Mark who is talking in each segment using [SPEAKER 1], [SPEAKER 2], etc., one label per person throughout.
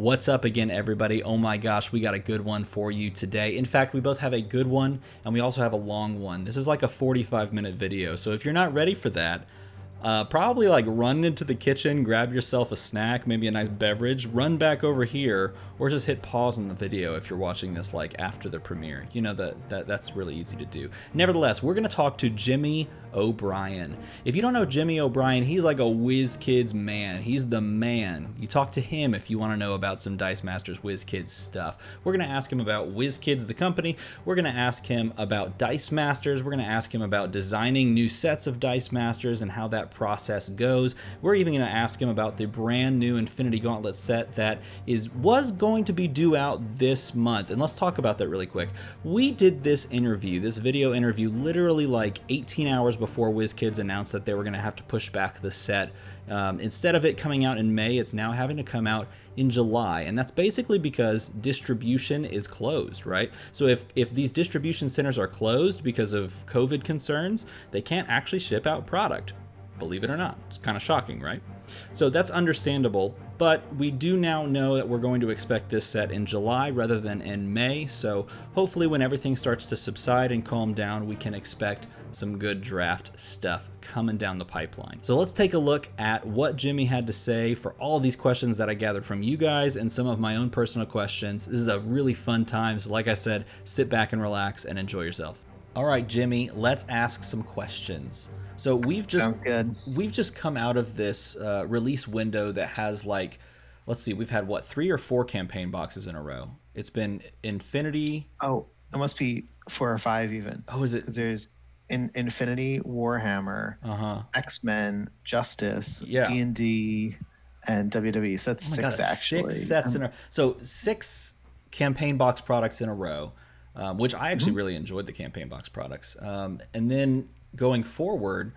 [SPEAKER 1] What's up again, everybody? Oh my gosh, we got a good one for you today. In fact, we both have a good one and we also have a long one. This is like a 45-minute video, so if you're not ready for that, probably like run into the kitchen, grab yourself a snack, maybe a nice beverage, run back over here, or just hit pause on the video if you're watching this like after the premiere. You know that's really easy to do. Nevertheless, we're gonna talk to Jimmy O'Brien. If you don't know Jimmy O'Brien, he's like a WizKids man. He's the man. You talk to him if you want to know about some Dice Masters WizKids stuff. We're gonna ask him about WizKids the company. We're gonna ask him about Dice Masters. We're gonna ask him about designing new sets of Dice Masters and how that process goes. We're even going to ask him about the brand new Infinity Gauntlet set that was going to be due out this month. And let's talk about that really quick. We did this video interview, literally like 18 hours before WizKids announced that they were going to have to push back the set. Instead of it coming out in May, it's now having to come out in July, and that's basically because distribution is closed, right? So if these distribution centers are closed because of COVID concerns, they can't actually ship out product. Believe it or not. It's kind of shocking, right? So that's understandable, but we do now know that we're going to expect this set in July rather than in May, so hopefully when everything starts to subside and calm down, we can expect some good draft stuff coming down the pipeline. So let's take a look at what Jimmy had to say for all these questions that I gathered from you guys and some of my own personal questions. This is a really fun time, so like I said, sit back and relax and enjoy yourself. All right, Jimmy, let's ask some questions. So we've just come out of this release window that has like, let's see, we've had what, 3 or 4 campaign boxes in a row. It's been Infinity.
[SPEAKER 2] Oh, it must be 4 or 5 even.
[SPEAKER 1] Oh, is it?
[SPEAKER 2] Because there's Infinity, Warhammer, X-Men, Justice, D&D, and WWE. So that's 6 actually.
[SPEAKER 1] 6 sets in a so 6 campaign box products in a row, which I actually really enjoyed the campaign box products. And then going forward,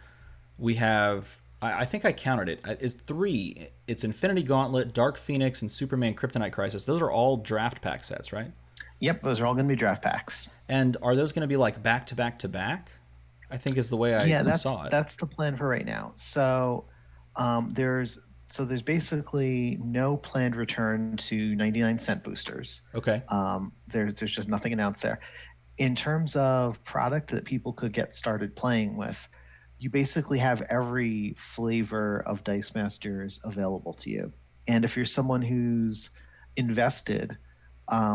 [SPEAKER 1] we have, I think I counted it, it's 3. It's Infinity Gauntlet, Dark Phoenix, and Superman Kryptonite Crisis. Those are all draft pack sets, right?
[SPEAKER 2] Yep, those are all going to be draft packs.
[SPEAKER 1] And are those going to be like back to back to back? I think is the way I saw it.
[SPEAKER 2] That's the plan for right now. So there's basically no planned return to 99-cent boosters.
[SPEAKER 1] Okay.
[SPEAKER 2] There's just nothing announced there. In terms of product that people could get started playing with, you basically have every flavor of Dice Masters available to you. And if you're someone who's invested,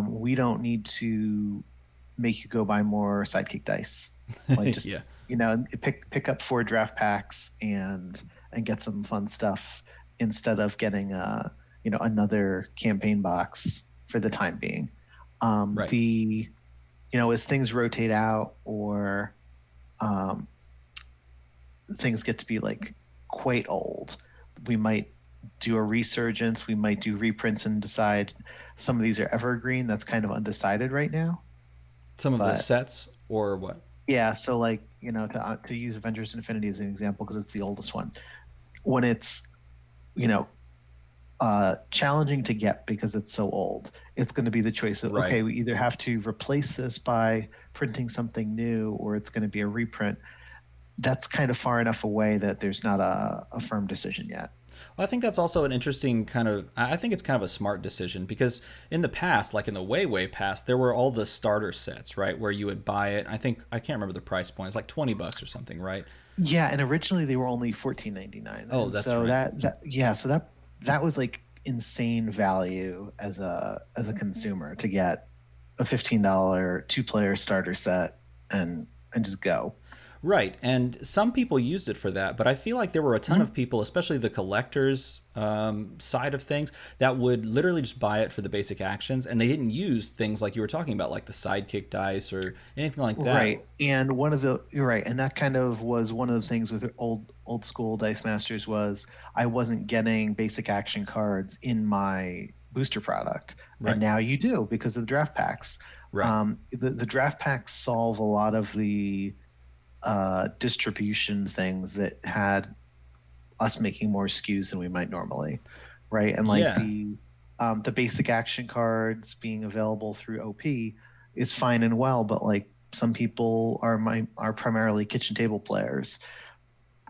[SPEAKER 2] we don't need to make you go buy more Sidekick dice. Like just pick up 4 draft packs and get some fun stuff instead of getting another campaign box for the time being. Right. As things rotate out or things get to be like quite old, we might do a resurgence. We might do reprints and decide some of these are evergreen. That's kind of undecided right now.
[SPEAKER 1] Some of the sets or what?
[SPEAKER 2] Yeah. So like, to use Avengers Infinity as an example, because it's the oldest one, when it's, challenging to get because it's so old, it's going to be the choice of, okay, we either have to replace this by printing something new or it's going to be a reprint. That's kind of far enough away that there's not a firm decision yet.
[SPEAKER 1] Well, I think that's also an interesting I think it's kind of a smart decision because in the past, like in the way past, there were all the starter sets, right? Where you would buy it. I can't remember the price point. It's like $20 or something, right?
[SPEAKER 2] Yeah. And originally they were only $14.99.
[SPEAKER 1] Oh, that's right.
[SPEAKER 2] So that was like insane value as a consumer to get a $15 2-player starter set and just go.
[SPEAKER 1] Right, and some people used it for that, but I feel like there were a ton of people, especially the collectors side of things, that would literally just buy it for the basic actions, and they didn't use things like you were talking about, like the sidekick dice or anything like that.
[SPEAKER 2] Right, and you're right, and that kind of was one of the things with old school Dice Masters was I wasn't getting basic action cards in my booster product, and now you do because of the draft packs. Right. The draft packs solve a lot of the distribution things that had us making more SKUs than we might normally, right? And like the basic action cards being available through OP is fine and well, but like some people are primarily kitchen table players.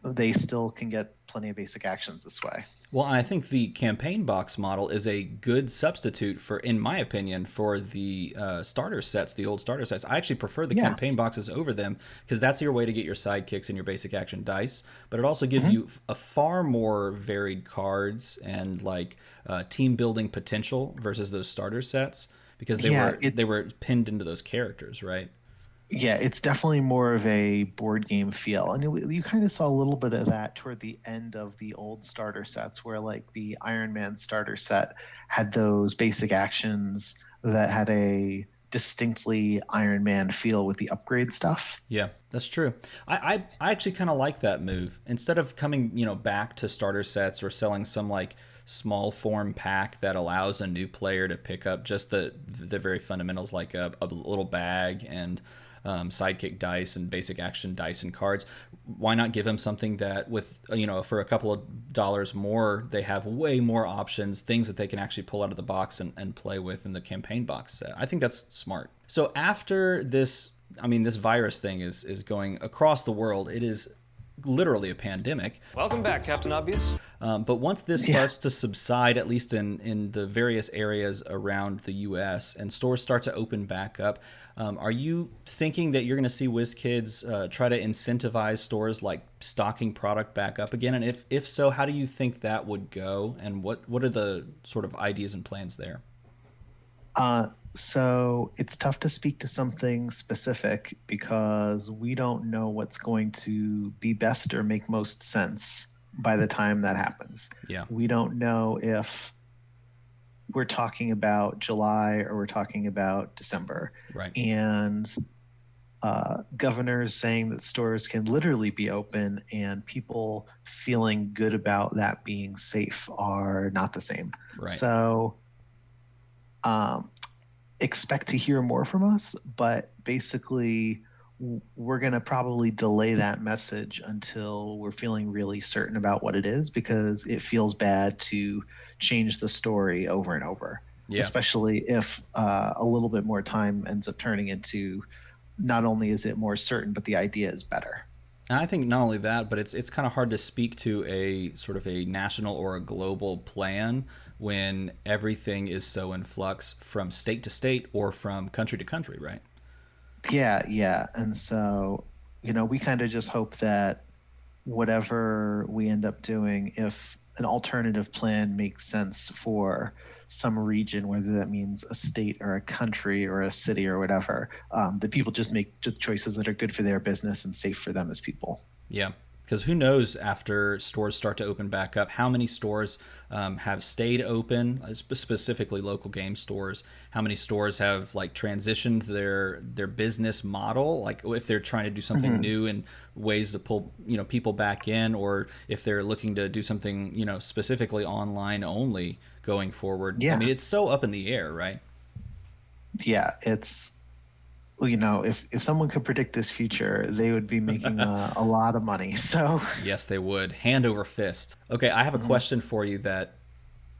[SPEAKER 2] they still can get plenty of basic actions this way.
[SPEAKER 1] Well, I think the campaign box model is a good substitute for, in my opinion, for the starter sets, the old starter sets. I actually prefer the
[SPEAKER 2] Yeah.
[SPEAKER 1] campaign boxes over them because that's your way to get your sidekicks and your basic action dice. But it also gives
[SPEAKER 2] Mhm.
[SPEAKER 1] you a far more varied cards and like team building potential versus those starter sets because they
[SPEAKER 2] Yeah,
[SPEAKER 1] were they were pinned into those characters, right?
[SPEAKER 2] yeah, it's definitely more of a board game feel. And you kind of saw a little bit of that toward the end of the old starter sets, where like the Iron Man starter set had those basic actions that had a distinctly Iron Man feel with the upgrade stuff.
[SPEAKER 1] Yeah, that's true. I actually kind of like that move. Instead of coming, back to starter sets or selling some like small form pack that allows a new player to pick up just the very fundamentals like a little bag and sidekick dice and basic action dice and cards. Why not give them something that with for a couple of dollars more they have way more options, things that they can actually pull out of the box and play with in the campaign box set. I think that's smart. So after this, I mean, this virus thing is going across the world. It is literally a pandemic.
[SPEAKER 3] Welcome back, Captain Obvious.
[SPEAKER 1] But once this
[SPEAKER 2] Yeah.
[SPEAKER 1] starts to subside, at least in the various areas around the U.S. and stores start to open back up, are you thinking that you're going to see WizKids try to incentivize stores like stocking product back up again? And if so, how do you think that would go? And what are the sort of ideas and plans there?
[SPEAKER 2] So it's tough to speak to something specific because we don't know what's going to be best or make most sense by the time that happens.
[SPEAKER 1] Yeah.
[SPEAKER 2] We don't know if we're talking about July or we're talking about December.
[SPEAKER 1] Right.
[SPEAKER 2] And governors saying that stores can literally be open and people feeling good about that being safe are not the same.
[SPEAKER 1] Right.
[SPEAKER 2] So expect to hear more from us, but basically we're going to probably delay that message until we're feeling really certain about what it is because it feels bad to change the story over and over,
[SPEAKER 1] Yeah.
[SPEAKER 2] especially if a little bit more time ends up turning into not only is it more certain, but the idea is better.
[SPEAKER 1] And I think not only that, but it's kind of hard to speak to a sort of a national or a global plan when everything is so in flux from state to state or from country to country, right?
[SPEAKER 2] Yeah. And so, we kind of just hope that whatever we end up doing, if an alternative plan makes sense for some region, whether that means a state or a country or a city or whatever, that people just make choices that are good for their business and safe for them as people.
[SPEAKER 1] Yeah. Because who knows after stores start to open back up, how many stores have stayed open, specifically local game stores, how many stores have like transitioned their business model, like if they're trying to do something new and ways to pull people back in, or if they're looking to do something specifically online only going forward.
[SPEAKER 2] Yeah.
[SPEAKER 1] I mean, it's so up in the air, right?
[SPEAKER 2] Yeah, it's if someone could predict this future, they would be making a lot of money. So
[SPEAKER 1] Yes, they would. Hand over fist. Okay, I have a question for you that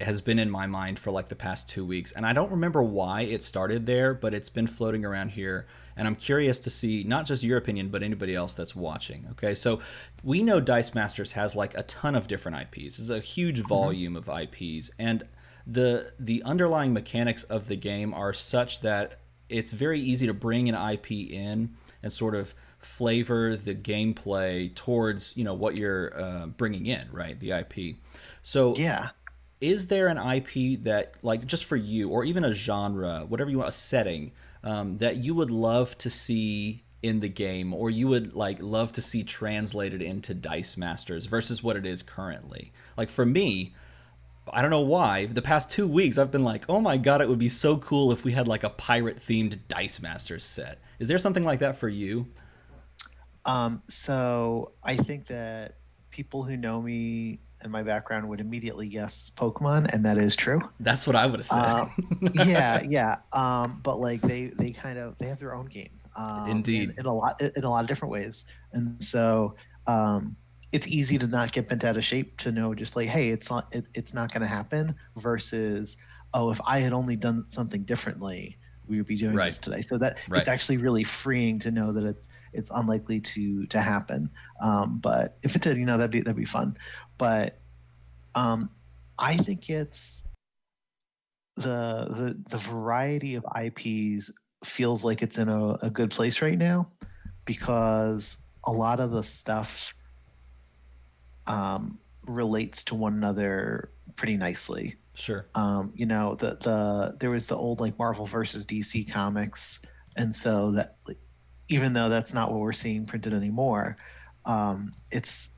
[SPEAKER 1] has been in my mind for like the past 2 weeks. And I don't remember why it started there, but it's been floating around here. And I'm curious to see not just your opinion, but anybody else that's watching. Okay, so we know Dice Masters has like a ton of different IPs. It's a huge volume of IPs. And the underlying mechanics of the game are such that it's very easy to bring an IP in and sort of flavor the gameplay towards what you're bringing in, right? The IP. So
[SPEAKER 2] yeah.
[SPEAKER 1] is there an IP that like just for you, or even a genre, whatever you want, a setting that you would love to see in the game, or you would like love to see translated into Dice Masters versus what it is currently? Like for me, I don't know why, the past 2 weeks I've been like, oh my god, it would be so cool if we had like a pirate themed Dice Masters set. Is there something like that for you?
[SPEAKER 2] So I think that people who know me and my background would immediately guess Pokemon, and that is true.
[SPEAKER 1] That's what I would have said.
[SPEAKER 2] Yeah. But like they have their own game.
[SPEAKER 1] Indeed.
[SPEAKER 2] In a lot of different ways, and so it's easy to not get bent out of shape to know just like, hey, it's not going to happen. Versus, oh, if I had only done something differently, we would be doing
[SPEAKER 1] Right.
[SPEAKER 2] this today. So that it's
[SPEAKER 1] Right.
[SPEAKER 2] actually really freeing to know that it's unlikely to happen. But if it did, that'd be fun. But um, I think it's the variety of IPs feels like it's in a good place right now, because a lot of the stuff relates to one another pretty nicely.
[SPEAKER 1] Sure.
[SPEAKER 2] There was the old like Marvel versus DC comics, and so that, like, even though that's not what we're seeing printed anymore, it's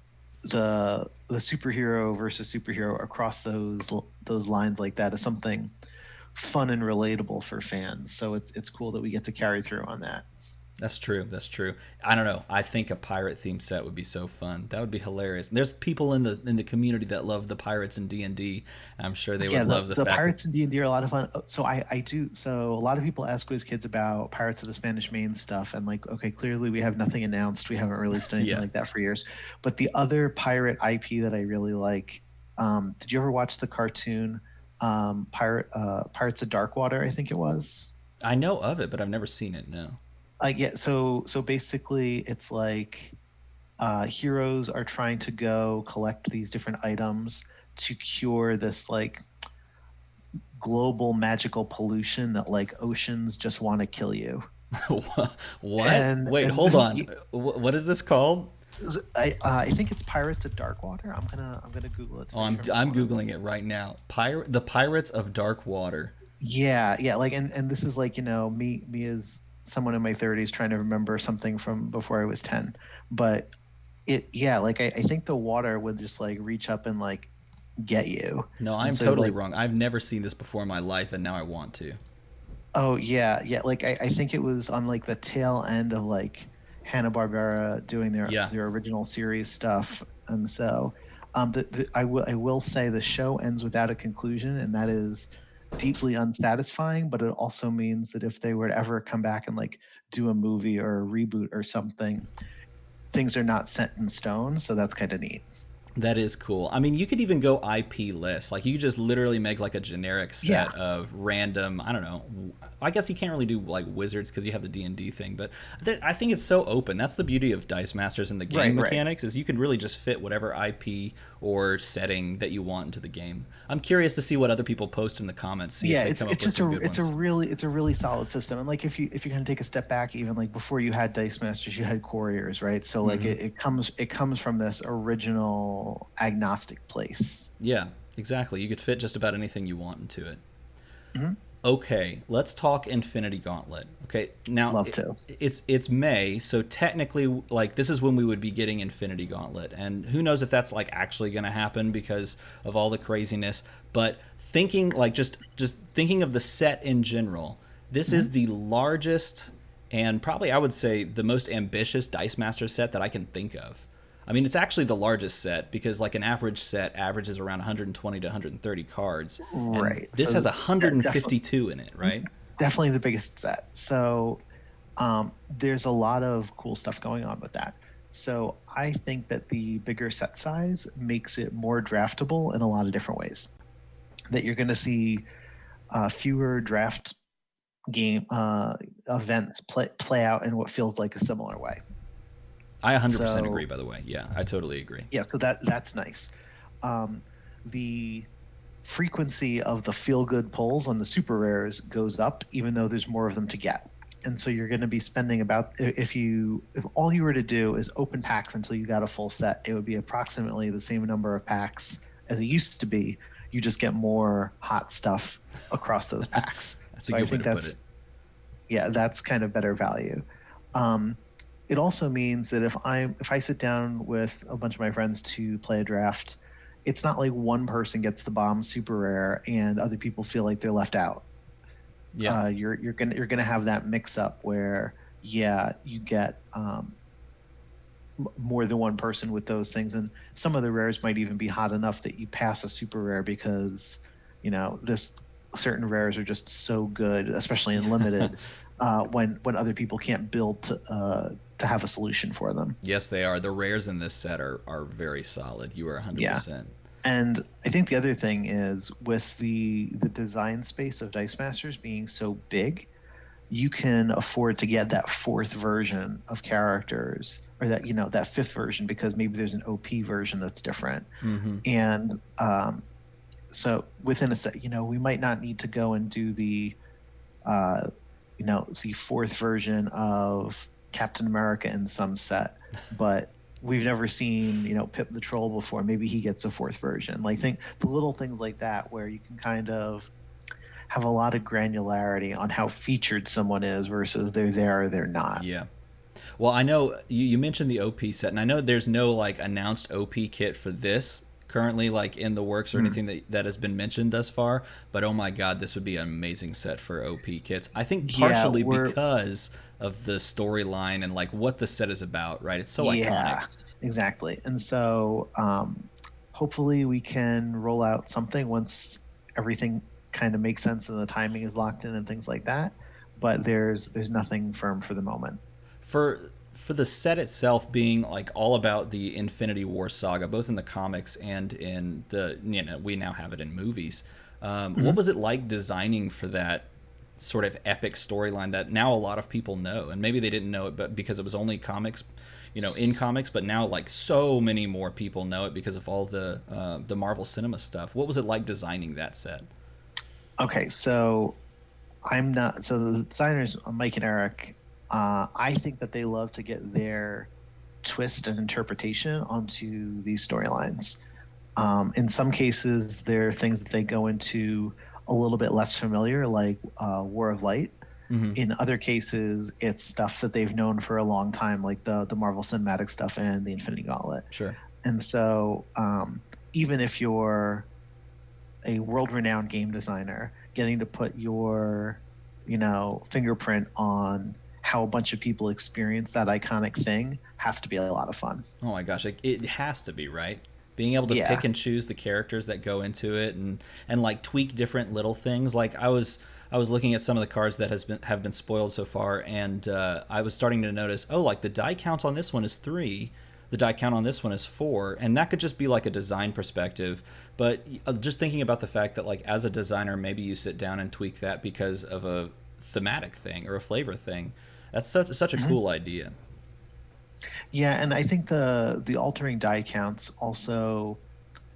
[SPEAKER 2] the superhero versus superhero across those lines like that is something fun and relatable for fans. So it's cool that we get to carry through on that.
[SPEAKER 1] That's true. That's true. I don't know. I think a pirate theme set would be so fun. That would be hilarious. And there's people in the community that love the pirates in D&D. I'm sure they
[SPEAKER 2] Yeah,
[SPEAKER 1] would love the
[SPEAKER 2] the
[SPEAKER 1] fact that
[SPEAKER 2] pirates in D&D are a lot of fun. So I do. So a lot of people ask Quiz Kids about Pirates of the Spanish Main stuff, and like, okay, clearly we have nothing announced. We haven't released anything
[SPEAKER 1] yeah.
[SPEAKER 2] like that for years. But the other pirate IP that I really like, did you ever watch the cartoon Pirates of Darkwater? I think it was.
[SPEAKER 1] I know of it, but I've never seen it. No.
[SPEAKER 2] Yeah. So basically, it's like heroes are trying to go collect these different items to cure this like global magical pollution that like oceans just want to kill you.
[SPEAKER 1] What?
[SPEAKER 2] And
[SPEAKER 1] Wait,
[SPEAKER 2] and
[SPEAKER 1] hold on. What is this called?
[SPEAKER 2] I think it's Pirates of Darkwater. I'm gonna Google it to
[SPEAKER 1] Oh,
[SPEAKER 2] make
[SPEAKER 1] I'm
[SPEAKER 2] sure I'm
[SPEAKER 1] I'm
[SPEAKER 2] pulling up.
[SPEAKER 1] googling it right now. The Pirates of Dark Water.
[SPEAKER 2] Yeah, like, and this is like, me as someone in my 30s trying to remember something from before I was 10. But yeah, like I think the water would just like reach up and like get you.
[SPEAKER 1] No,
[SPEAKER 2] And
[SPEAKER 1] I'm
[SPEAKER 2] so
[SPEAKER 1] totally
[SPEAKER 2] like,
[SPEAKER 1] wrong. I've never seen this before in my life, and now I want to.
[SPEAKER 2] oh yeah, like I think it was on like the tail end of like Hanna-Barbera doing their
[SPEAKER 1] Yeah.
[SPEAKER 2] their original series stuff. And so I will say the show ends without a conclusion, and that is deeply unsatisfying, but it also means that if they were to ever come back and like do a movie or a reboot or something, things are not set in stone, so that's kind of neat.
[SPEAKER 1] That is cool. I mean, you could even go IP list. Like, you could just literally make like a generic
[SPEAKER 2] Yeah.
[SPEAKER 1] set of random. I don't know. I guess you can't really do like wizards because you have the D&D thing. But I think it's so open. That's the beauty of Dice Masters and the game
[SPEAKER 2] Right.
[SPEAKER 1] mechanics is you can really just fit whatever IP or setting that you want into the game. I'm curious to see what other people post in the comments. See if
[SPEAKER 2] Yeah,
[SPEAKER 1] they
[SPEAKER 2] it's
[SPEAKER 1] come
[SPEAKER 2] it's
[SPEAKER 1] up with
[SPEAKER 2] just
[SPEAKER 1] some good ones.
[SPEAKER 2] it's a really solid system. And like if you kind of take a step back, even like before you had Dice Masters, you had Couriers, right? So like it comes from this original agnostic place.
[SPEAKER 1] Yeah, exactly. You could fit just about anything you want into it.
[SPEAKER 2] Hmm.
[SPEAKER 1] Okay, let's talk Infinity Gauntlet. Okay, now
[SPEAKER 2] Love to.
[SPEAKER 1] it's May, so technically, like, this is when we would be getting Infinity Gauntlet, and who knows if that's like actually going to happen because of all the craziness. But thinking like just thinking of the set in general, this is the largest and probably I would say the most ambitious Dice Master set that I can think of. I mean, it's actually the largest set because like an average set averages around 120 to 130 cards, and
[SPEAKER 2] Right.
[SPEAKER 1] this
[SPEAKER 2] So
[SPEAKER 1] has 152 in it, right?
[SPEAKER 2] definitely the biggest set. So there's a lot of cool stuff going on with that. So I think that the bigger set size makes it more draftable in a lot of different ways. That you're going to see fewer draft game events play out in what feels like a similar way.
[SPEAKER 1] I 100%
[SPEAKER 2] So
[SPEAKER 1] agree, by the way. Yeah, I totally agree.
[SPEAKER 2] yeah, so that's nice. The frequency of the feel good pulls on the super rares goes up, even though there's more of them to get. And so you're going to be spending about, if all you were to do is open packs until you got a full set, it would be approximately the same number of packs as it used to be. You just get more hot stuff across those packs.
[SPEAKER 1] That's a
[SPEAKER 2] So I
[SPEAKER 1] good way
[SPEAKER 2] think
[SPEAKER 1] to put it.
[SPEAKER 2] yeah, that's kind of better value. It also means that if I sit down with a bunch of my friends to play a draft, it's not like one person gets the bomb super rare and other people feel like they're left out.
[SPEAKER 1] Yeah.
[SPEAKER 2] You're gonna have that mix up where, yeah, you get more than one person with those things, and some of the rares might even be hot enough that you pass a super rare because this certain rares are just so good, especially in limited, when other people can't build to have a solution for them.
[SPEAKER 1] Yes, they are. The rares in this set are very solid. You are
[SPEAKER 2] Yeah.
[SPEAKER 1] 100%.
[SPEAKER 2] And I think the other thing is with the design space of Dice Masters being so big, you can afford to get that fourth version of characters, or that, that fifth version, because maybe there's an OP version that's different.
[SPEAKER 1] Mm-hmm.
[SPEAKER 2] And so within a set, we might not need to go and do uh, the fourth version of Captain America in some set, but we've never seen, Pip the Troll before. Maybe he gets a fourth version. Like, think the little things like that where you can kind of have a lot of granularity on how featured someone is versus they're there or they're not.
[SPEAKER 1] Yeah. Well, I know you mentioned the OP set, and I know there's no like announced OP kit for this currently like in the works or
[SPEAKER 2] Mm.
[SPEAKER 1] anything that has been mentioned thus far. But oh my god, this would be an amazing set for OP kits. I think
[SPEAKER 2] Yeah,
[SPEAKER 1] partially because of the storyline and like what the set is about. Right? It's so iconic.
[SPEAKER 2] yeah, exactly. And so hopefully we can roll out something once everything kind of makes sense and the timing is locked in and things like that. But there's nothing firm for the moment.
[SPEAKER 1] For the set itself being like all about the Infinity War saga, both in the comics and in the we now have it in movies. What
[SPEAKER 2] Mhm.
[SPEAKER 1] was it like designing for that sort of epic storyline that now a lot of people know, and maybe they didn't know it, but because it was only comics, in comics, but now like so many more people know it because of all the Marvel Cinema stuff. What was it like designing that set?
[SPEAKER 2] Okay, so I'm not. So the designers, Mike and Eric, I think that they love to get their twist and interpretation onto these storylines. In some cases, there are things that they go into a little bit less familiar, like War of Light.
[SPEAKER 1] Mm-hmm.
[SPEAKER 2] In other cases, it's stuff that they've known for a long time, like the Marvel Cinematic stuff and the Infinity Gauntlet.
[SPEAKER 1] Sure.
[SPEAKER 2] And so, even if you're a world-renowned game designer, getting to put your, fingerprint on how a bunch of people experience that iconic thing has to be a lot of fun.
[SPEAKER 1] Oh my gosh, it has to be, right? Being able to
[SPEAKER 2] Yeah.
[SPEAKER 1] pick and choose the characters that go into it, and like tweak different little things. Like I was looking at some of the cards that have been spoiled so far, and I was starting to notice, oh, like the die count on this one is 3, the die count on this one is 4, and that could just be like a design perspective. But just thinking about the fact that like as a designer, maybe you sit down and tweak that because of a thematic thing or a flavor thing. That's such a
[SPEAKER 2] Mhm.
[SPEAKER 1] cool idea.
[SPEAKER 2] Yeah, and I think the altering die counts also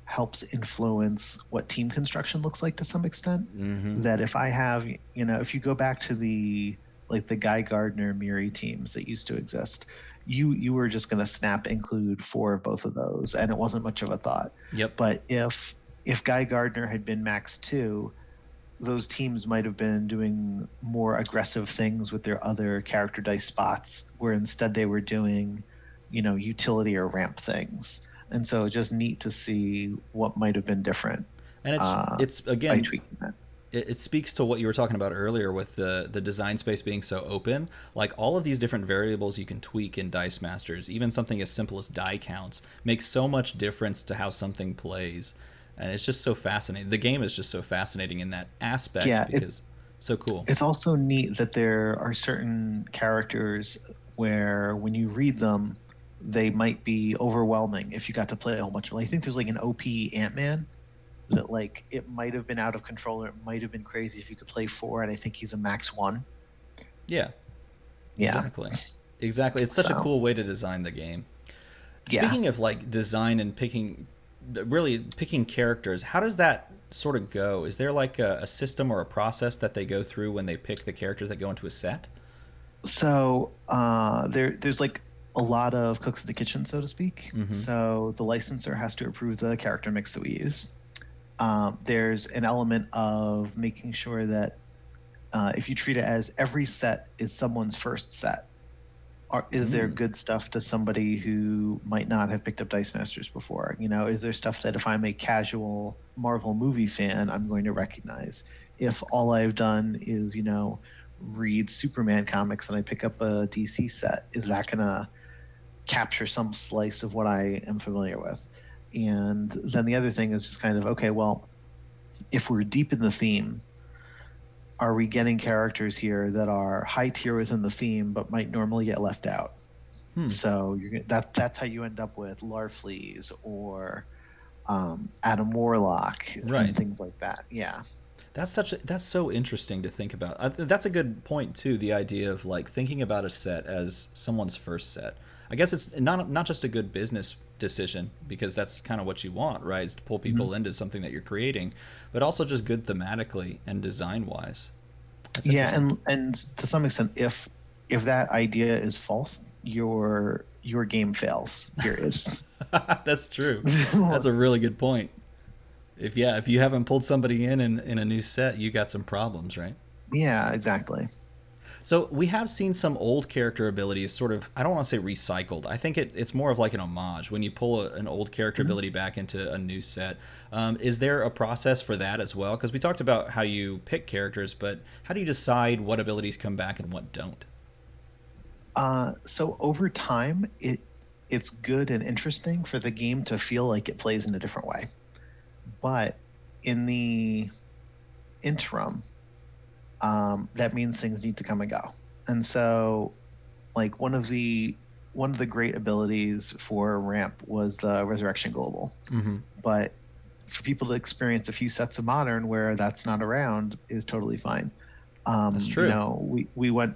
[SPEAKER 2] helps influence what team construction looks like to some extent.
[SPEAKER 1] Mm-hmm.
[SPEAKER 2] That if I have, if you go back to the Guy Gardner Miri teams that used to exist, you were just going to snap include 4 of both of those, and it wasn't much of a thought.
[SPEAKER 1] Yep.
[SPEAKER 2] But if Guy Gardner had been max 2, those teams might have been doing more aggressive things with their other character dice spots, where instead they were doing, utility or ramp things. And so it's just neat to see what might have been different
[SPEAKER 1] And
[SPEAKER 2] uh,
[SPEAKER 1] it's
[SPEAKER 2] by
[SPEAKER 1] again,
[SPEAKER 2] tweaking that.
[SPEAKER 1] it speaks to what you were talking about earlier with the design space being so open. Like all of these different variables you can tweak in Dice Masters, even something as simple as die counts, makes so much difference to how something plays. And it's just so fascinating. The game is just so fascinating in that aspect
[SPEAKER 2] Yeah,
[SPEAKER 1] because it's so cool.
[SPEAKER 2] it's also neat that there are certain characters where when you read them, they might be overwhelming if you got to play a whole bunch of. I think there's like an OP Ant-Man that like it might have been out of control or it might have been crazy if you could play 4, and I think he's a max 1.
[SPEAKER 1] Yeah,
[SPEAKER 2] Yeah.
[SPEAKER 1] exactly. Exactly. It's such a
[SPEAKER 2] So
[SPEAKER 1] cool way to design the game.
[SPEAKER 2] yeah.
[SPEAKER 1] Speaking of like design and really picking characters, how does that sort of go? Is there like a system or a process that they go through when they pick the characters that go into a set?
[SPEAKER 2] So there's like a lot of cooks in the kitchen, so to speak.
[SPEAKER 1] Mm-hmm.
[SPEAKER 2] So the licensor has to approve the character mix that we use. There's an element of making sure that if you treat it as every set is someone's first set, or is there
[SPEAKER 1] Mm.
[SPEAKER 2] good stuff to somebody who might not have picked up Dice Masters before? Is there stuff that if I'm a casual Marvel movie fan, I'm going to recognize? If all I've done is, read Superman comics and I pick up a DC set, is that going to capture some slice of what I am familiar with? And then the other thing is just kind of, okay, well, if we're deep in the theme, are we getting characters here that are high tier within the theme but might normally get left out?
[SPEAKER 1] Hmm.
[SPEAKER 2] So that's how you end up with Larfleeze or Adam Warlock
[SPEAKER 1] Right.
[SPEAKER 2] and things like that. Yeah.
[SPEAKER 1] That's so interesting to think about. That's a good point too. The idea of like thinking about a set as someone's first set. I guess it's not just a good business decision because that's kind of what you want, right? Is to pull
[SPEAKER 2] Mhm.
[SPEAKER 1] people into something that you're creating, but also just good thematically and design wise. That's
[SPEAKER 2] Yeah,
[SPEAKER 1] interesting.
[SPEAKER 2] and to some extent, if that idea is false, your game fails. Period.
[SPEAKER 1] That's true. That's a really good point. If you haven't pulled somebody in a new set, you got some problems, right?
[SPEAKER 2] Yeah, exactly.
[SPEAKER 1] So we have seen some old character abilities sort of, I don't want to say recycled. I think it's more of like an homage when you pull an old character
[SPEAKER 2] Mhm.
[SPEAKER 1] ability back into a new set. Is there a process for that as well? Because we talked about how you pick characters, but how do you decide what abilities come back and what don't?
[SPEAKER 2] So over time, it's good and interesting for the game to feel like it plays in a different way. But in the interim, that means things need to come and go. And so, like one of the great abilities for ramp was the resurrection global.
[SPEAKER 1] Mm-hmm.
[SPEAKER 2] But for people to experience a few sets of modern where that's not around is totally fine.
[SPEAKER 1] That's true.
[SPEAKER 2] We went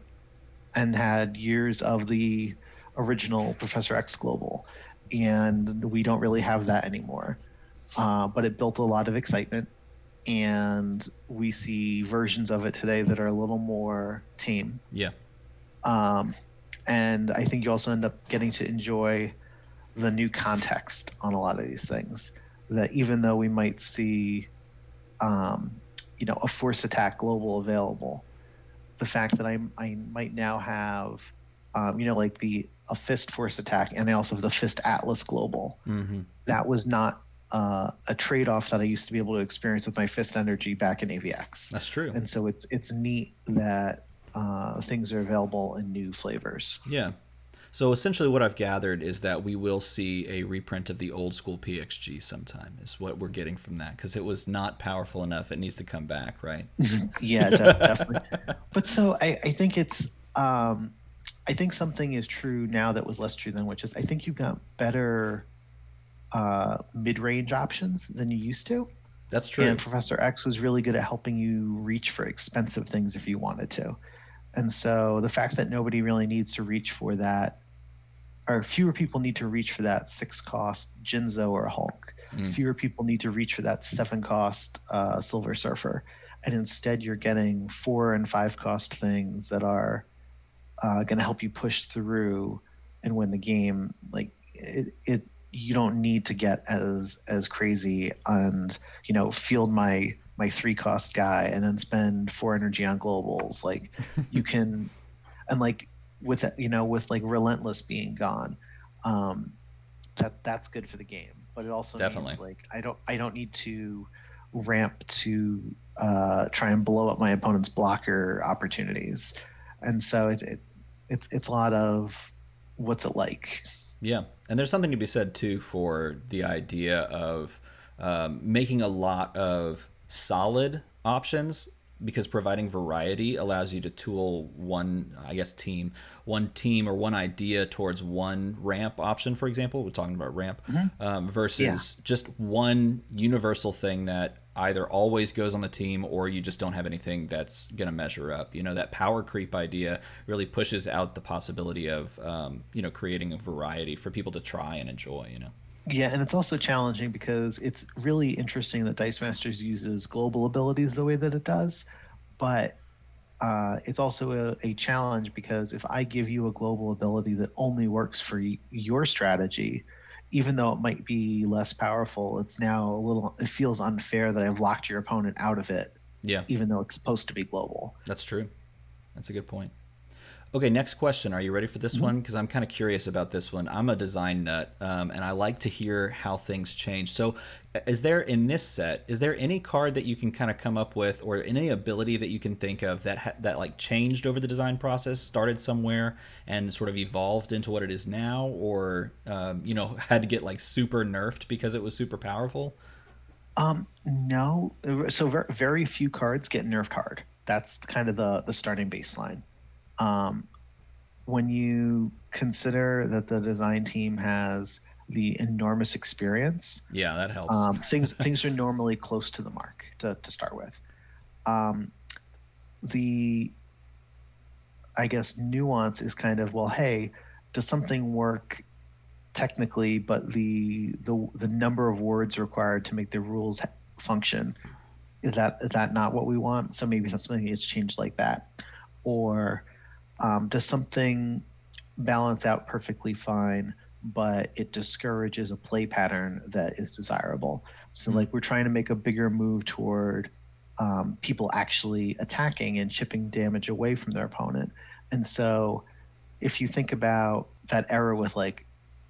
[SPEAKER 2] and had years of the original Professor X global, and we don't really have that anymore. But it built a lot of excitement, and we see versions of it today that are a little more tame.
[SPEAKER 1] Yeah.
[SPEAKER 2] Um, and I think you also end up getting to enjoy the new context on a lot of these things. That even though we might see, um, a force attack global available, the fact that I might now have, like the a fist force attack, and I also have the fist Atlas global.
[SPEAKER 1] Mm-hmm.
[SPEAKER 2] That was not a trade off that I used to be able to experience with my fist energy back in AVX,
[SPEAKER 1] That's true.
[SPEAKER 2] and so it's neat that things are available in new flavors.
[SPEAKER 1] Yeah. So essentially, what I've gathered is that we will see a reprint of the old school PXG sometime. Is what we're getting from that because it was not powerful enough. It needs to come back, right?
[SPEAKER 2] Yeah, definitely. But so I think I think something is true now that was less true then, which is I think you've got better mid-range options than you used to.
[SPEAKER 1] That's true.
[SPEAKER 2] And Professor X was really good at helping you reach for expensive things if you wanted to. And so the fact that nobody really needs to reach for that, or fewer people need to reach for that 6 cost Jinzo or Hulk,
[SPEAKER 1] Mm.
[SPEAKER 2] fewer people need to reach for that 7 cost Silver Surfer. And instead, you're getting 4 and 5 cost things that are going to help you push through and win the game. Like you don't need to get as crazy and field my 3 cost guy and then spend 4 energy on globals. Like you can, and like with like relentless being gone, um, that's good for the game. But it also
[SPEAKER 1] Definitely.
[SPEAKER 2] means like I don't need to ramp to try and blow up my opponent's blocker opportunities, and so it's a lot of what's it like.
[SPEAKER 1] Yeah, and there's something to be said too for the idea of making a lot of solid options because providing variety allows you to tool one, I guess, one team or one idea towards one ramp option. For example, we're talking about ramp
[SPEAKER 2] Mm-hmm. Yeah.
[SPEAKER 1] versus just one universal thing that either always goes on the team or you just don't have anything that's going to measure up. You know, that power creep idea really pushes out the possibility of, creating a variety for people to try and enjoy,
[SPEAKER 2] Yeah, and it's also challenging because it's really interesting that Dice Masters uses global abilities the way that it does, but it's also a challenge because if I give you a global ability that only works for your strategy, even though it might be less powerful, it's now it feels unfair that I've locked your opponent out of it,
[SPEAKER 1] Yeah,
[SPEAKER 2] even though it's supposed to be global.
[SPEAKER 1] that's true. That's a good point. Okay, next question. Are you ready for this
[SPEAKER 2] Mhm.
[SPEAKER 1] one? Because I'm kind of curious about this one. I'm a design nut, and I like to hear how things change. So, is there in this set? Is there any card that you can kind of come up with, or any ability that you can think of that that like changed over the design process, started somewhere, and sort of evolved into what it is now, or had to get like super nerfed because it was super powerful?
[SPEAKER 2] No, so very few cards get nerfed hard. That's kind of the starting baseline. Um, when you consider that the design team has the enormous experience,
[SPEAKER 1] Yeah, that helps.
[SPEAKER 2] things are normally close to the mark to start with. The, I guess, nuance is kind of, well, hey, does something work technically, but the number of words required to make the rules function, is that not what we want? So maybe that's something that's changed like that. Or does something balance out perfectly fine, but it discourages a play pattern that is desirable? So like we're trying to make a bigger move toward people actually attacking and chipping damage away from their opponent. And so if you think about that era with like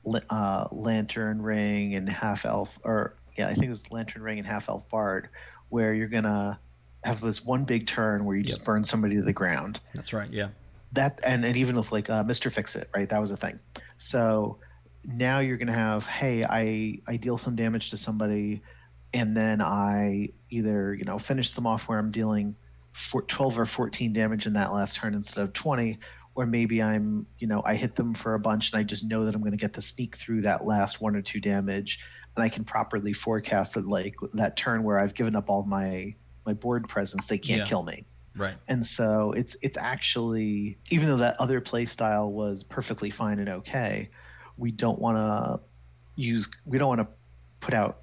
[SPEAKER 2] Lantern Ring and Half Elf, or yeah, I think it was Lantern Ring and Half Elf Bard, where you're gonna have this one big turn where you just burn somebody to the ground.
[SPEAKER 1] That's right. Yeah.
[SPEAKER 2] That and even with like Mr. Fix It, right? That was a thing. So now you're gonna have, hey, I deal some damage to somebody, and then I either finish them off where I'm dealing 12 or 14 damage in that last turn instead of 20, or maybe I hit them for a bunch and I just know that I'm going to get to sneak through that last 1 or 2 damage, and I can properly forecast that, like that turn where I've given up all my board presence, they can't kill me.
[SPEAKER 1] Right.
[SPEAKER 2] And so it's actually, even though that other play style was perfectly fine and okay, we don't want to put out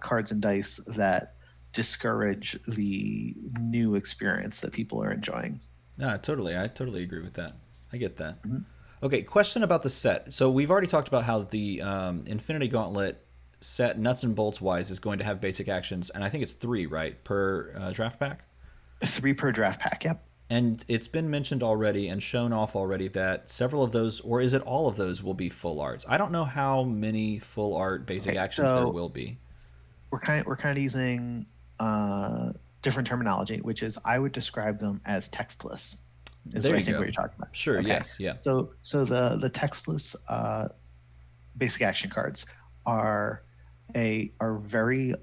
[SPEAKER 2] cards and dice that discourage the new experience that people are enjoying.
[SPEAKER 1] No, I totally agree with that. I get that. Mm-hmm. Okay, question about the set. So we've already talked about how the Infinity Gauntlet set, nuts and bolts wise, is going to have basic actions, and I think it's 3, right, per draft pack?
[SPEAKER 2] 3 per draft pack, yep.
[SPEAKER 1] And it's been mentioned already and shown off already that several of those, or is it all of those, will be full arts. I don't know how many full art basic actions there will be.
[SPEAKER 2] We're kind of using different terminology, which is, I would describe them as textless. Is what I think what you're talking about.
[SPEAKER 1] Sure. Okay. Yes. Yeah.
[SPEAKER 2] So the textless basic action cards are very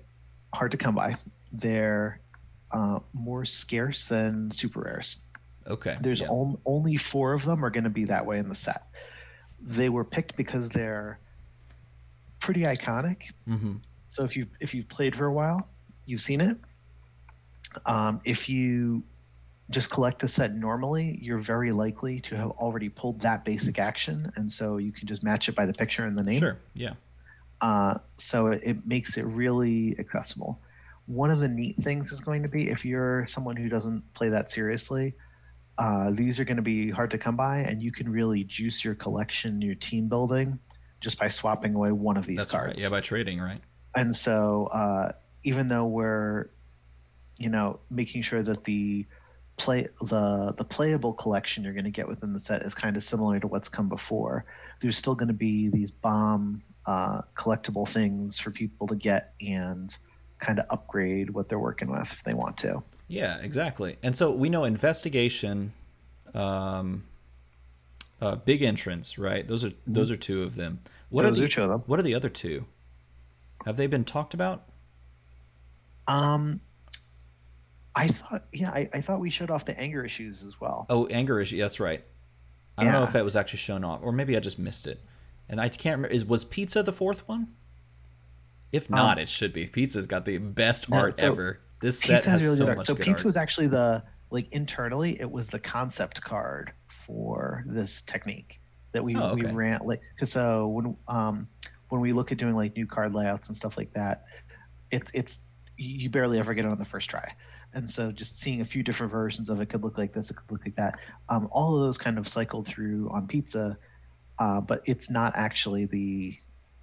[SPEAKER 2] hard to come by. They're more scarce than super rares.
[SPEAKER 1] Okay.
[SPEAKER 2] There's only 4 of them are going to be that way in the set. They were picked because they're pretty iconic. Mm-hmm. So if you've played for a while, you've seen it. If you just collect the set normally, you're very likely to have already pulled that basic action, and so you can just match it by the picture and the name.
[SPEAKER 1] Sure. Yeah.
[SPEAKER 2] So it makes it really accessible. One of the neat things is going to be, if you're someone who doesn't play that seriously, these are going to be hard to come by, and you can really juice your collection, your team building, just by swapping away one of these cards.
[SPEAKER 1] Right. Yeah, by trading, right?
[SPEAKER 2] And so even though we're making sure that the playable collection you're going to get within the set is kind of similar to what's come before, there's still going to be these bomb collectible things for people to get and kind of upgrade what they're working with if they want to.
[SPEAKER 1] Yeah, exactly. And so we know investigation, big entrance, right? Those are 2 of them.
[SPEAKER 2] Those are 2 of them.
[SPEAKER 1] What are the other 2? Have they been talked about?
[SPEAKER 2] I thought we showed off the anger issues as well.
[SPEAKER 1] Oh, anger issue. That's right. I don't know if that was actually shown off, or maybe I just missed it. And I can't remember. Was Pizza the 4th one? If not, it should be. Pizza's got the best art ever. This set has really so much good art.
[SPEAKER 2] So Pizza was actually internally, it was the concept card for this technique that we ran. So when we look at doing like new card layouts and stuff like that, it's you barely ever get it on the first try. And so just seeing a few different versions of it could look like this, it could look like that. All of those kind of cycled through on Pizza, but it's not actually the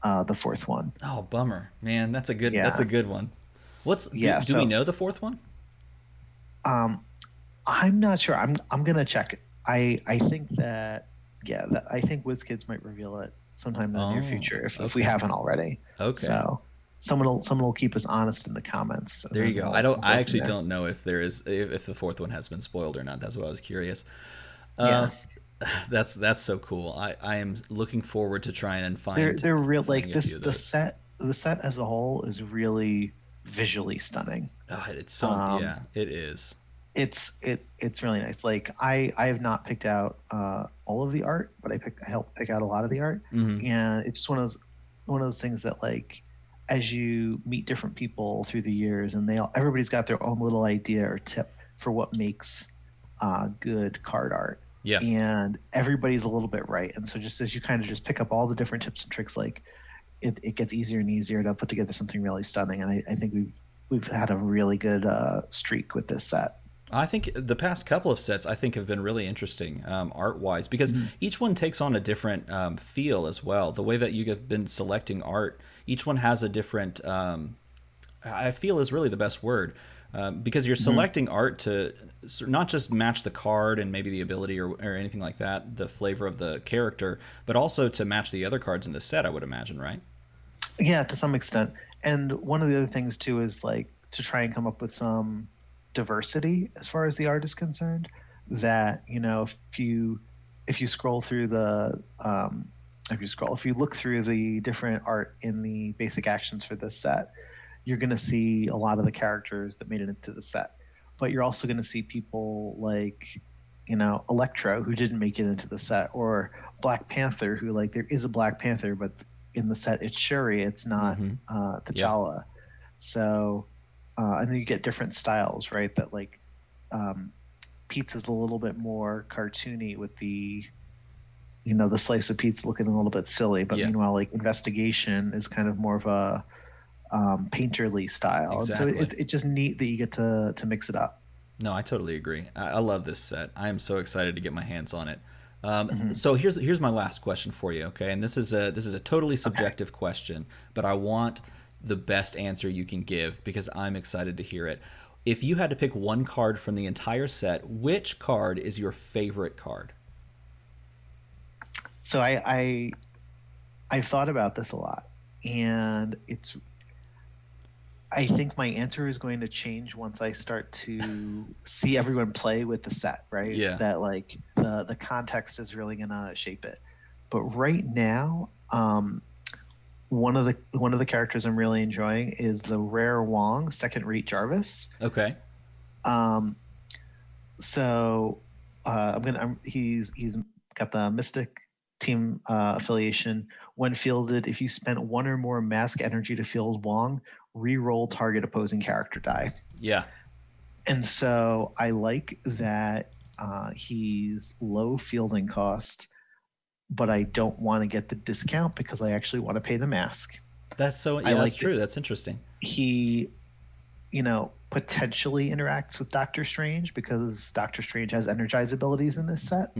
[SPEAKER 2] 4th one.
[SPEAKER 1] Oh, bummer, man. That's a good one. Do we know the 4th one?
[SPEAKER 2] I'm not sure. I'm gonna check it. I think that I think WizKids might reveal it sometime in the near future if we haven't already.
[SPEAKER 1] Okay.
[SPEAKER 2] So someone will keep us honest in the comments.
[SPEAKER 1] There you go. I actually don't know if the 4th one has been spoiled or not. That's why I was curious. That's so cool. I am looking forward to trying and find.
[SPEAKER 2] They're real, like this. The set as a whole is really visually stunning.
[SPEAKER 1] Oh, it's so it is.
[SPEAKER 2] It's really nice. Like I have not picked out all of the art, but I helped pick out a lot of the art, and it's just one of those things that, like, as you meet different people through the years, and everybody's got their own little idea or tip for what makes good card art.
[SPEAKER 1] Yeah.
[SPEAKER 2] And everybody's a little bit right. And so just as you kind of just pick up all the different tips and tricks, like it gets easier and easier to put together something really stunning. And I think we've had a really good streak with this set.
[SPEAKER 1] I think the past couple of sets I think have been really interesting art-wise, because each one takes on a different feel as well. The way that you have been selecting art, each one has a different. I feel is really the best word, because you're selecting art to not just match the card and maybe the ability or anything like that, the flavor of the character, but also to match the other cards in the set. I would imagine, right?
[SPEAKER 2] Yeah, to some extent. And one of the other things too is like to try and come up with some diversity as far as the art is concerned. That, you know, if you scroll through the if you look through the different art in the basic actions for this set, you're going to see a lot of the characters that made it into the set. But you're also going to see people like, you know, Electro, who didn't make it into the set, or Black Panther, who, like, there is a Black Panther, but in the set it's Shuri, it's not T'Challa. Yep. So, and then you get different styles, right? That, like, pizza's a little bit more cartoony with the, you know, the slice of pizza looking a little bit silly, but meanwhile, like, Investigation is kind of more of a painterly style. Exactly. And so it's just neat that you get to mix it up.
[SPEAKER 1] No, I totally agree. I love this set. I am so excited to get my hands on it. So here's my last question for you, okay? And this is a totally subjective question, but I want the best answer you can give because I'm excited to hear it. If you had to pick one card from the entire set, which card is your favorite card?
[SPEAKER 2] So I thought about this a lot, and I think my answer is going to change once I start to see everyone play with the set, right?
[SPEAKER 1] Yeah.
[SPEAKER 2] That, like, the context is really gonna shape it. But right now, one of the characters I'm really enjoying is the Rare Wong second-rate Jarvis.
[SPEAKER 1] Okay.
[SPEAKER 2] So he's got the Mystic team affiliation. When fielded, if you spent one or more mask energy to field Wong, re-roll target opposing character die.
[SPEAKER 1] Yeah.
[SPEAKER 2] And so I like that he's low fielding cost, but I don't want to get the discount because I actually want to pay the mask.
[SPEAKER 1] That's that's true. That's interesting.
[SPEAKER 2] He, you know, potentially interacts with Doctor Strange because Doctor Strange has energize abilities in this set.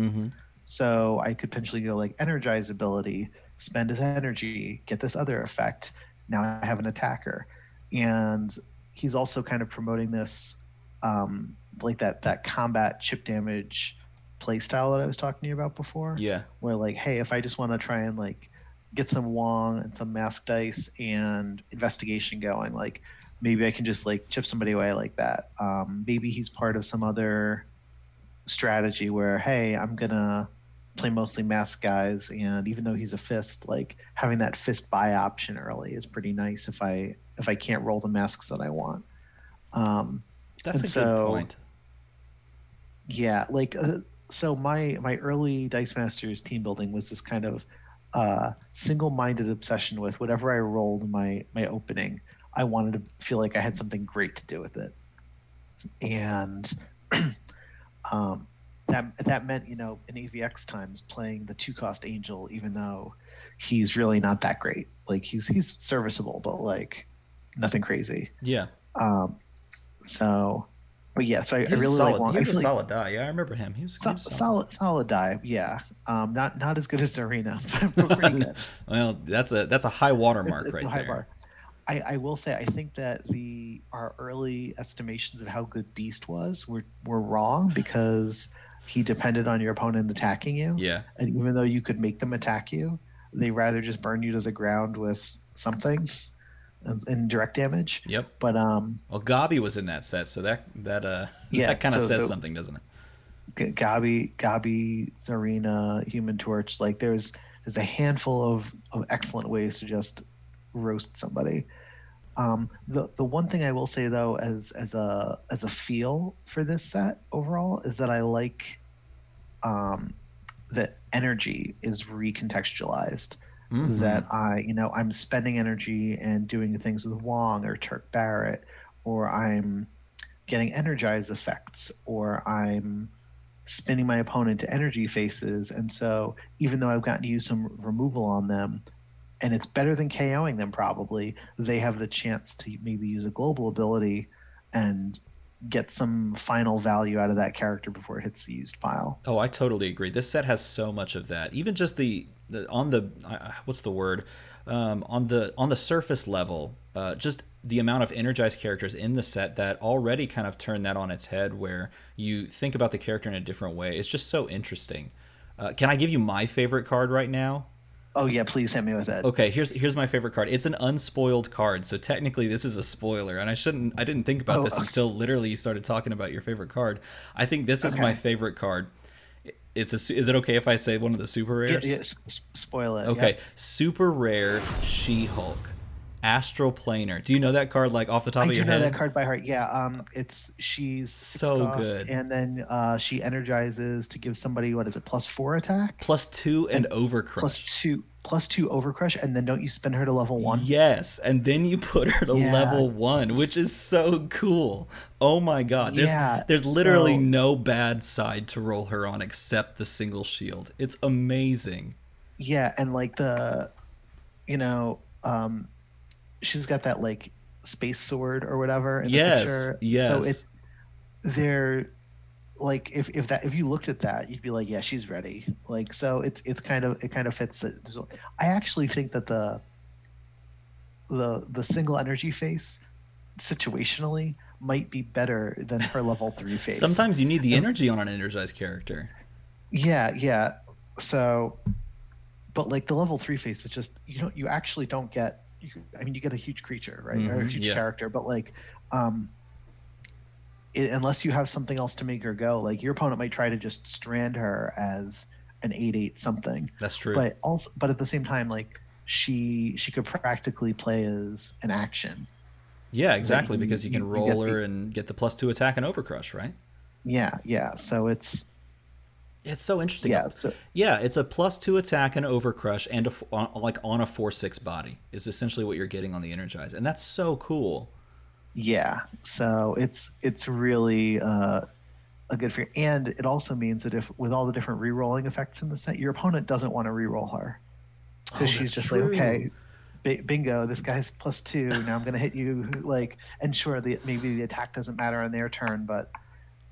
[SPEAKER 2] So I could potentially go like energize ability, spend his energy, get this other effect. Now I have an attacker. And he's also kind of promoting this, like that combat chip damage play style that I was talking to you about before.
[SPEAKER 1] Yeah.
[SPEAKER 2] Where, like, hey, if I just want to try and, like, get some Wong and some mask dice and investigation going, like, maybe I can just, like, chip somebody away like that. Maybe he's part of some other strategy where, hey, I'm gonna play mostly mask guys, and even though he's a fist, like, having that fist buy option early is pretty nice if I can't roll the masks that I want.
[SPEAKER 1] That's a good point.
[SPEAKER 2] Yeah, like, so my early Dice Masters team building was this kind of single-minded obsession with whatever I rolled my opening, I wanted to feel like I had something great to do with it. And that meant, you know, in AVX times playing the 2-cost Angel, even though he's really not that great. Like, he's serviceable, but, like, nothing crazy.
[SPEAKER 1] Yeah.
[SPEAKER 2] So I really
[SPEAKER 1] solid.
[SPEAKER 2] like.
[SPEAKER 1] He was a solid die. Yeah, I remember him. He was
[SPEAKER 2] solid die. Yeah. Not as good as Zarina, but pretty good.
[SPEAKER 1] Well, that's a high watermark right
[SPEAKER 2] a high
[SPEAKER 1] there.
[SPEAKER 2] Bar. I will say I think that our early estimations of how good Beast was were wrong because he depended on your opponent attacking you.
[SPEAKER 1] Yeah.
[SPEAKER 2] And even though you could make them attack you, they rather just burn you to the ground with something and direct damage.
[SPEAKER 1] Yep.
[SPEAKER 2] But
[SPEAKER 1] well, Gabi was in that set, so that kind of says something, doesn't it?
[SPEAKER 2] Gabi, Zarina, Human Torch, like there's a handful of excellent ways to just roast somebody. The one thing I will say though, as a feel for this set overall, is that I like that energy is recontextualized. That I'm spending energy and doing things with Wong or Turk Barrett, or I'm getting energize effects, or I'm spinning my opponent to energy faces. And so even though I've gotten to use some removal on them, and it's better than KOing them probably, they have the chance to maybe use a global ability and get some final value out of that character before it hits the used pile.
[SPEAKER 1] Oh, I totally agree. This set has so much of that. Even just the on the what's the word, on the surface level, just the amount of energized characters in the set that already kind of turn that on its head, where you think about the character in a different way. It's just so interesting. Can I give you my favorite card right now?
[SPEAKER 2] Oh yeah, please hit me with it.
[SPEAKER 1] Okay, here's my favorite card. It's an unspoiled card, so technically this is a spoiler, and I didn't think about this until literally you started talking about your favorite card. I think this is my favorite card. Is it okay if I say one of the super rares?
[SPEAKER 2] Yeah, spoil it.
[SPEAKER 1] Okay,
[SPEAKER 2] Yeah.
[SPEAKER 1] super rare She-Hulk, Astral Planar. Do you know that card like off the top
[SPEAKER 2] I
[SPEAKER 1] of your
[SPEAKER 2] do know
[SPEAKER 1] head?
[SPEAKER 2] that card by heart. Yeah, she's
[SPEAKER 1] So
[SPEAKER 2] 6
[SPEAKER 1] good.
[SPEAKER 2] and then she energizes to give somebody, what is it, +4 attack,
[SPEAKER 1] +2 and
[SPEAKER 2] plus
[SPEAKER 1] Overcrush.
[SPEAKER 2] two overcrush, and then don't you spin her to level 1?
[SPEAKER 1] Yes, and then you put her to
[SPEAKER 2] Yeah,
[SPEAKER 1] level 1, which is so cool. Oh my god,
[SPEAKER 2] yeah.
[SPEAKER 1] there's literally
[SPEAKER 2] So
[SPEAKER 1] no bad side to roll her on except the single shield. It's amazing.
[SPEAKER 2] yeah, and like you know, she's got that like space sword or whatever in the
[SPEAKER 1] Yes,
[SPEAKER 2] picture. So
[SPEAKER 1] yes.
[SPEAKER 2] they're like, if you looked at that, you'd be like, yeah, she's ready. Like, so it kind of fits it. So I actually think that the single energy face situationally might be better than her level 3 face.
[SPEAKER 1] Sometimes you need the
[SPEAKER 2] And
[SPEAKER 1] energy on an energized character.
[SPEAKER 2] yeah, yeah. So, but like the level 3 face, it's just you actually don't get. I mean, you get a huge creature, right, or a huge
[SPEAKER 1] Yeah,
[SPEAKER 2] character, but like, unless you have something else to make her go, like your opponent might try to just strand her as an 8/8 something,
[SPEAKER 1] that's true.
[SPEAKER 2] but at the same time, like she could practically play as an action
[SPEAKER 1] Yeah,
[SPEAKER 2] that
[SPEAKER 1] exactly, because you can
[SPEAKER 2] you get
[SPEAKER 1] roll her and get the +2 attack and Overcrush, right?
[SPEAKER 2] yeah. So
[SPEAKER 1] It's so interesting.
[SPEAKER 2] yeah, so
[SPEAKER 1] Yeah, it's a +2 attack and Overcrush, and like on a 4/6 body is essentially what you're getting on the Energize, and that's so cool.
[SPEAKER 2] yeah, so it's really a good fear, and it also means that if with all the different re-rolling effects in the set, your opponent doesn't want to re-roll her because
[SPEAKER 1] Oh,
[SPEAKER 2] she's
[SPEAKER 1] that's
[SPEAKER 2] just like,
[SPEAKER 1] true.
[SPEAKER 2] okay, bingo, this guy's +2. Now I'm going to hit you. Like, and sure, maybe the attack doesn't matter on their turn, but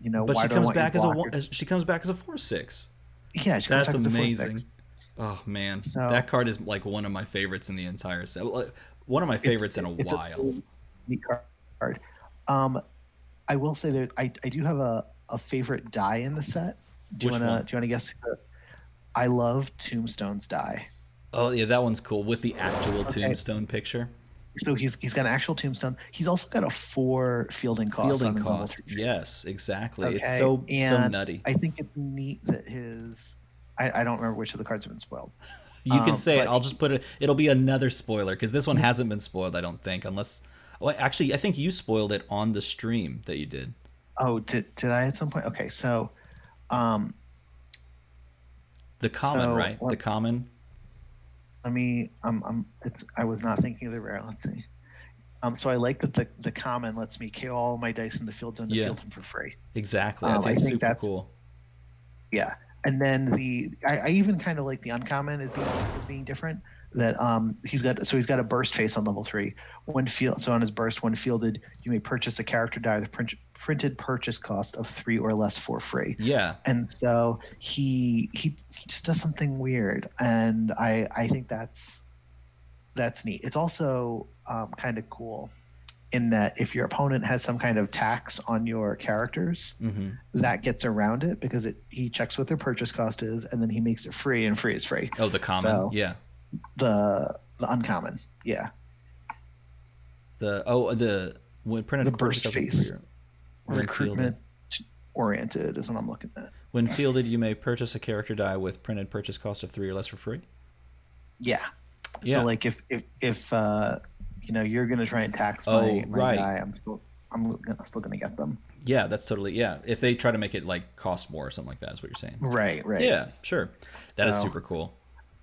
[SPEAKER 1] But
[SPEAKER 2] why
[SPEAKER 1] she
[SPEAKER 2] do I
[SPEAKER 1] comes
[SPEAKER 2] want you to
[SPEAKER 1] back as a
[SPEAKER 2] block
[SPEAKER 1] one.
[SPEAKER 2] your?
[SPEAKER 1] She comes back as a 4/6.
[SPEAKER 2] Yeah, she comes
[SPEAKER 1] That's
[SPEAKER 2] back as a fourth
[SPEAKER 1] amazing.
[SPEAKER 2] six.
[SPEAKER 1] Oh man, that
[SPEAKER 2] So
[SPEAKER 1] card is like one of my favorites in the entire set. One of my favorites in a
[SPEAKER 2] it's a
[SPEAKER 1] while.
[SPEAKER 2] really neat card. Um, I will say that I do have a favorite die in the set.
[SPEAKER 1] Which one?
[SPEAKER 2] Do you wanna guess? I love Tombstone's die.
[SPEAKER 1] Oh yeah, that one's cool with the actual
[SPEAKER 2] Okay,
[SPEAKER 1] tombstone picture.
[SPEAKER 2] so he's got an actual tombstone. He's also got a 4 fielding cost
[SPEAKER 1] Fielding
[SPEAKER 2] on his level
[SPEAKER 1] cost.
[SPEAKER 2] 3 tree.
[SPEAKER 1] Yes, exactly. It's
[SPEAKER 2] Okay,
[SPEAKER 1] so
[SPEAKER 2] and
[SPEAKER 1] nutty.
[SPEAKER 2] I think it's neat that I don't remember which of the cards have been spoiled.
[SPEAKER 1] You can say it.
[SPEAKER 2] But
[SPEAKER 1] I'll just put it. It'll be another spoiler because this one hasn't been spoiled. I don't think, unless. Well, actually, I think you spoiled it on the stream that you did.
[SPEAKER 2] oh, did I at some point? Okay, um,
[SPEAKER 1] The common, right? The
[SPEAKER 2] let,
[SPEAKER 1] common.
[SPEAKER 2] let me it's I was not thinking of the rare. Let's see. So I like that the common lets me kill all my dice in the field zone to
[SPEAKER 1] Yeah,
[SPEAKER 2] field them for free.
[SPEAKER 1] exactly. I think
[SPEAKER 2] I
[SPEAKER 1] it's
[SPEAKER 2] think
[SPEAKER 1] super
[SPEAKER 2] that's
[SPEAKER 1] cool.
[SPEAKER 2] Yeah, and then I even kind of like the uncommon as being different. That he's got a burst face on level 3. So on his burst, when fielded, you may purchase a character die with printed purchase cost of 3 or less for free.
[SPEAKER 1] Yeah,
[SPEAKER 2] And so he just does something weird, and I think that's neat. It's also kind of cool in that if your opponent has some kind of tax on your characters, that gets around it because he checks what their purchase cost is, and then he makes it free, and free is free.
[SPEAKER 1] Oh, the common.
[SPEAKER 2] So
[SPEAKER 1] Yeah.
[SPEAKER 2] the uncommon, yeah,
[SPEAKER 1] The when printed
[SPEAKER 2] the
[SPEAKER 1] a purchase
[SPEAKER 2] burst
[SPEAKER 1] cost of
[SPEAKER 2] face,
[SPEAKER 1] 3 when fielded.
[SPEAKER 2] recruitment oriented is what I'm looking at.
[SPEAKER 1] When fielded, you may purchase a character die with printed purchase cost of 3 or less for free.
[SPEAKER 2] Yeah. So
[SPEAKER 1] Yeah.
[SPEAKER 2] like if you're gonna try and tax
[SPEAKER 1] Oh,
[SPEAKER 2] my
[SPEAKER 1] right.
[SPEAKER 2] guy, I'm still gonna get them.
[SPEAKER 1] Yeah, that's totally, yeah. If they try to make it like cost more or something like that, is what you're saying.
[SPEAKER 2] Right.
[SPEAKER 1] Yeah, sure. That is
[SPEAKER 2] So
[SPEAKER 1] super cool.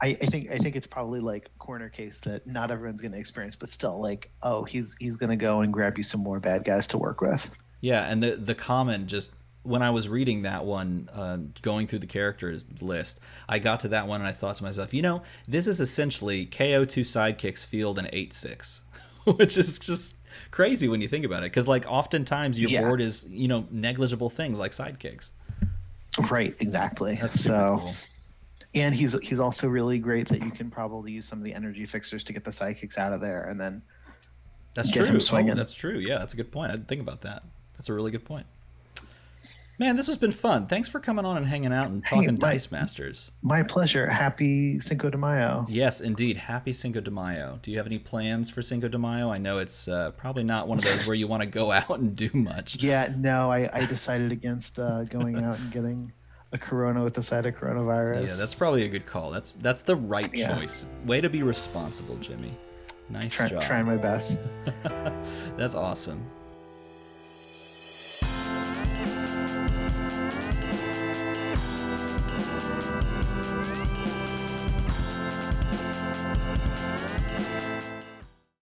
[SPEAKER 2] I think it's probably like corner case that not everyone's gonna experience, but still like, oh, he's gonna go and grab you some more bad guys to work with.
[SPEAKER 1] Yeah, and the common just when I was reading that one, going through the characters list, I got to that one and I thought to myself, this is essentially KO2 sidekicks field an 8-6, which is just crazy when you think about it. Because like oftentimes your board is negligible things like sidekicks.
[SPEAKER 2] Right, exactly.
[SPEAKER 1] That's super cool.
[SPEAKER 2] And he's also really great that you can probably use some of the energy fixers to get the sidekicks out of there and then get him swinging.
[SPEAKER 1] That's true. Yeah, that's a good point. I didn't think about that. That's a really good point. Man, this has been fun. Thanks for coming on and hanging out and talking Dice Masters.
[SPEAKER 2] My pleasure. Happy Cinco de Mayo.
[SPEAKER 1] Yes, indeed. Happy Cinco de Mayo. Do you have any plans for Cinco de Mayo? I know it's probably not one of those where you want to go out and do much.
[SPEAKER 2] Yeah, no, I decided against going out and getting a Corona with the side of coronavirus.
[SPEAKER 1] Yeah, that's probably a good call. That's the right choice. Way to be responsible, Jimmy. Nice job.
[SPEAKER 2] Trying my best.
[SPEAKER 1] That's awesome.